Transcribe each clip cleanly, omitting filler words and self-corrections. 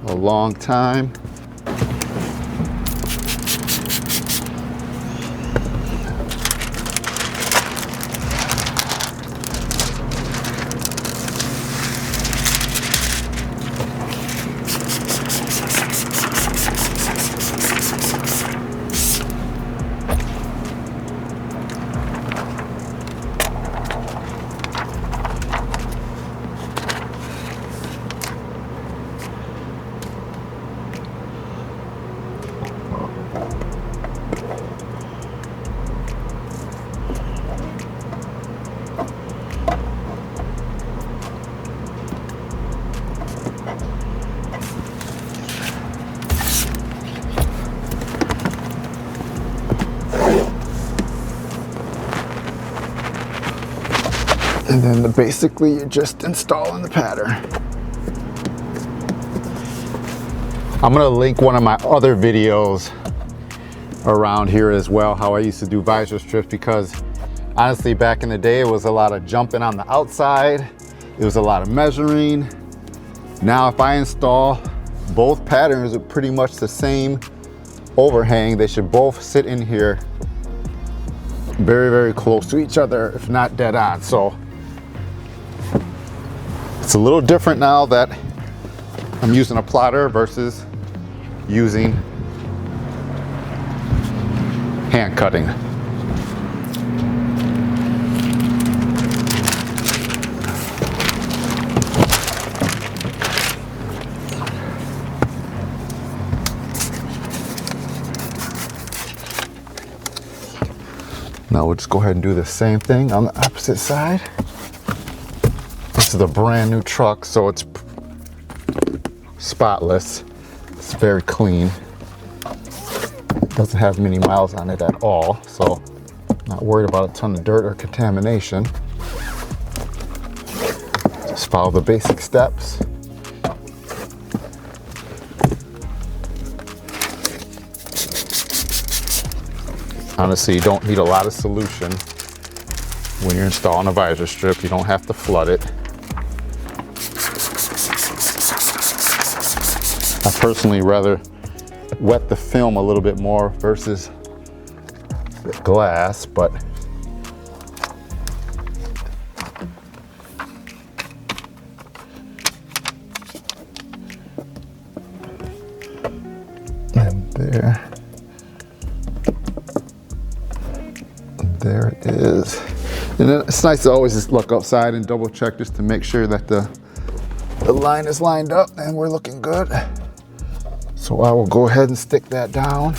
a long time. And then basically you're just installing the pattern. I'm gonna link one of my other videos around here as well, how I used to do visor strips, because honestly back in the day it was a lot of jumping on the outside, it was a lot of measuring. Now if I install both patterns with pretty much the same overhang, they should both sit in here very, very close to each other, if not dead on. So it's a little different now that I'm using a plotter versus using hand cutting. Now we'll just go ahead and do the same thing on the opposite side. This is a brand new truck, so it's spotless. It's very clean. Doesn't have many miles on it at all, so not worried about a ton of dirt or contamination. Just follow the basic steps. Honestly, you don't need a lot of solution when you're installing a visor strip. You don't have to flood it. I personally rather wet the film a little bit more versus the glass, but and there. There it is. And then it's nice to always just look outside and double check just to make sure that the line is lined up and we're looking good. So I will go ahead and stick that down.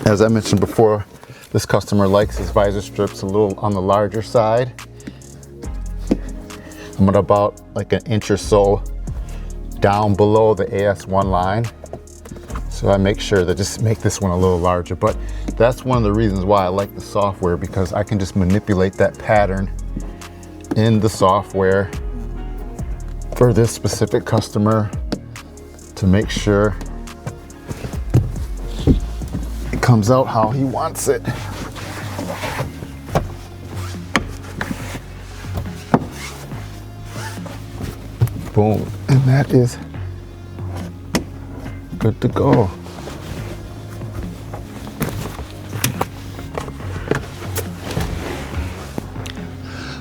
As I mentioned before, this customer likes his visor strips a little on the larger side. I'm at about like an inch or so down below the AS1 line. So I make sure to just make this one a little larger, but that's one of the reasons why I like the software, because I can just manipulate that pattern in the software for this specific customer to make sure it comes out how he wants it. Boom, and that is good to go.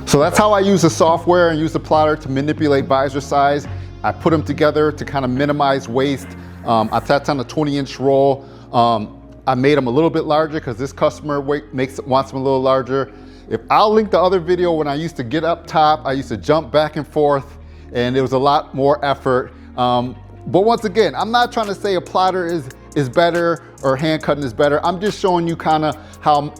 So that's how I use the software and use the plotter to manipulate visor size. I put them together to kind of minimize waste. That's on a 20-inch roll. I made them a little bit larger because this customer wants them a little larger. I'll link the other video when I used to get up top, I used to jump back and forth, and it was a lot more effort. But once again, I'm not trying to say a plotter is better or hand cutting is better. I'm just showing you kind of how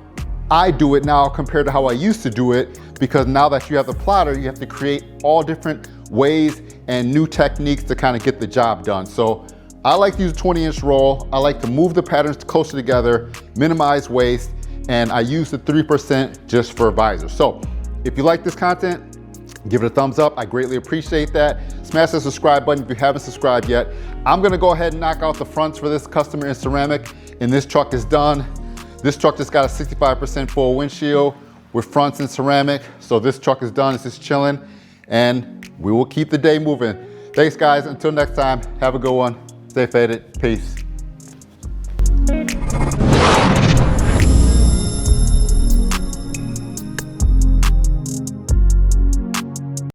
I do it now compared to how I used to do it, because now that you have the plotter, you have to create all different ways and new techniques to kind of get the job done. So I like to use a 20-inch roll. I like to move the patterns closer together, minimize waste, and I use the 3% just for visors. So if you like this content, give it a thumbs up. I greatly appreciate that. Smash the subscribe button if you haven't subscribed yet. I'm gonna go ahead and knock out the fronts for this customer in ceramic, and this truck is done. This truck just got a 65% full windshield with fronts in ceramic. So this truck is done, it's just chilling, and we will keep the day moving. Thanks guys, until next time, have a good one. Stay faded, peace.